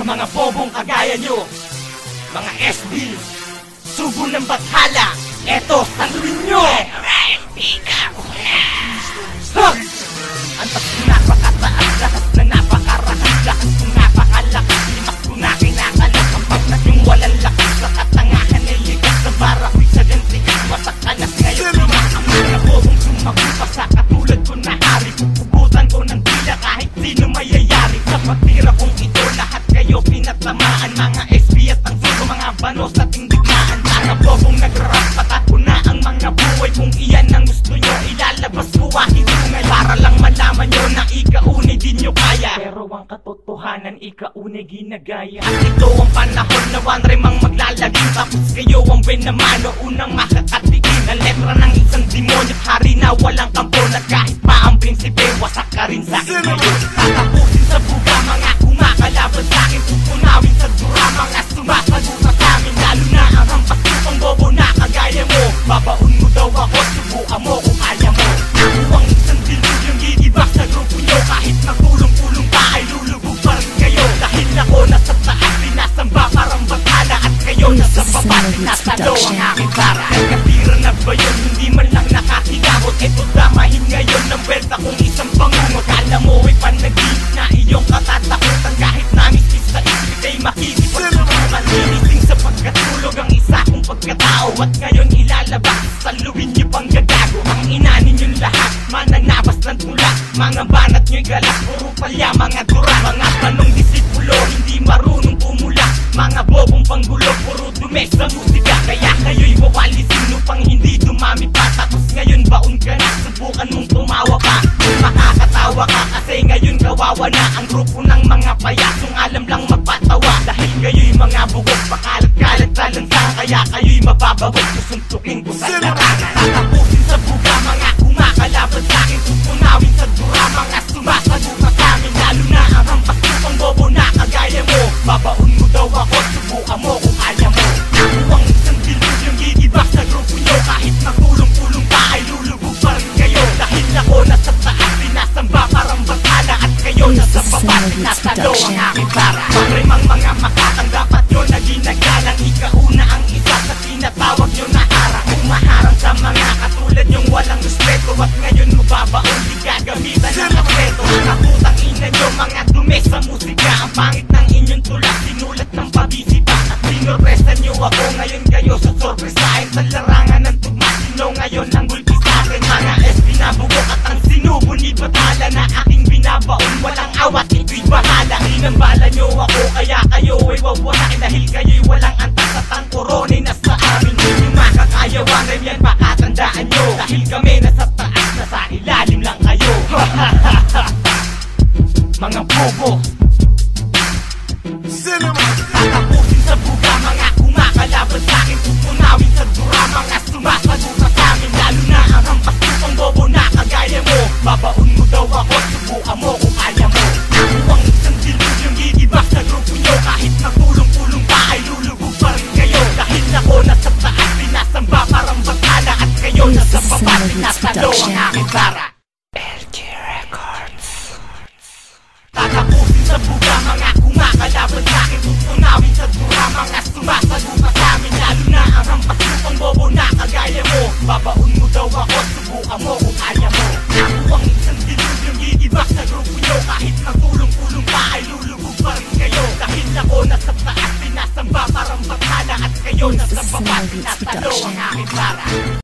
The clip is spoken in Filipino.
Sa mga bobong kagaya nyo, mga SB, subo ng bathala, eto, tanduin nyo! Antas ko napakataas, lakas na napakarakas, lakas kong napakalakas, limas ko na kinakalas, ang pagnas yung walang lakas, sa katangahan niligas, sa barakoy sa gantikas, masakalas ngayon, ang mga bobong sumagupa sa katulad ko na hari, pupugutan ko ng dila kahit sino mayayari, sa pagtira kong ito, lahat kayo pinatamaan, mga SB at ang sugo, mga banos at indigmaan, mga bobong nagrarap, patat ko na ang mga buhay, kung iyan ang gusto nyo, ilalabas ko ahit ngay para lang malaman nyo na ikaunay din nyo kaya, pero ang katotohanan ikaunay ginagaya. At ito ang panahon na wanremang maglalaging, tapos kayo ang benamano, unang makakatikin ang letra ng isang demonyo, hari na walang kampo, na kahit pa ang prinsipe wasak ka rin sa'kin ngayon. Tatapusin sa buga mga kumakalaban sa'kin, tutunawin sa dura mga sumasagutan sa'min, lalo na ang hampas upang bobo na kagaya mo. Babaon mo daw ako, subukan mo kung kaya mo. Ako ang isang dilubyong gigibak sa grupo nyo, kahit nagpulong-pulong pa ay lulubog pa rin kayo. Dahil ako nasa taas, pinasamba parang batala, at kayo nasa baba, pinasalo ang aking para. Nagkatira na ba yun? Hindi man lang nakakilabot, eto damahin ngayon ng benta kong isang bangungot. Kala mo ay panaginip na iyong katatakutan, kahit namiskis sa isip ay makikipagsubukan. Sinising sa pagkatulog ang isa kong pagkatao, at ngayon ilalabas sa luwin niyo pang gagago. Ang ina ninyong lahat, mananabas ng tula, mga banat nyo'y galak, puro palya, mga dura, mga tanong disipulo, hindi marunong pumula, mga bobong panggulo, puro dumi sa musika. Kaya kayo'y wawali, sino pang hindi dumami pa, tapos ngayon baon ka na, subukan mong tumawa pa, kung makakatawa ka, kasi ngayon kawawa na ang grupo ng mga payasong alam lang magpatawa. Dahil kayo'y mga bugok, pakalat-kalat sa lansa, kaya kayo'y mababawag, susuntukin ko sa larangan. Tatapusin sa buga mga kumakalaban sa'kin, tutunawin sa dura mga sumasagutan sa'min, lalo na ang hampas upang bobo na kagaya mo. Babaon mo daw ako, subukan mo kung kaya mo. Ako ang isang dilubyong gigibak sa grupo nyo, kahit nagpulong-pulong pa ay lulubog pa rin kayo. Dahil ako nasa taas, pinasamba parang batala, at kayo nasa baba, pinasalo ang aking para. Maremang mga makatanggap at yun na ginagalang, ikauna ang isa sa tinatawag nyo na harang. Umaharang sa mga katulad nyong walang respeto, at ngayon mo babaon, di gagamitan ng respeto. Nakutang ina nyo mga dumi sa musika, ang pangit ng inyong tulak, sinulat ng pabisipa, at sinorpresa nyo ako. Ngayon kayo sa sorpresahin sa larangan ng tugma, sino ngayon ang gulpi sa'kin? Mga SB na bugok at ang sinubo ni batala, na aking binabaon, walang awat, ito'y bahala. Inambala nyo ako, kaya kayo ay wawalain, dahil kayo'y walang antas at ang korona'y nasa amin. Hindi makakayawan, rem yan makatandaan nyo, dahil kami nasa taas, nasa ilalim lang kayo. Mga bobo, tatapusin sa buga mga kumakalaban sa'kin, tutunawin sa dura mga sumasagutan sa'min, lalo na ang hampas upang bobo na kagaya mo. Babaon mo daw ako, subukan mo kung kaya mo. Ako ang isang dilubyong gigibak sa grupo nyo, kahit nagpulong-pulong pa ay lulubog pa rin kayo. Dahil ako nasa taas, pinasamba parang batala, at kayo nasa baba, pinasalo ang aking para. LG Records. Tatapusin sa buga mga kumakalaban sa'kin, tutunawin sa dura mga sumasagutan sa'min, lalo na ang hampas upang bobo na kagaya mo. Babaon mo daw ako, subukan mo kung kaya mo. Ako ang isang dilubyong gigibak sa grupo nyo, kahit nagpulong-pulong pa ay lulubog pa rin kayo. Dahil ako nasa taas, pinasamba parang batala, at kayo nasa baba, pinasalo ang aking para.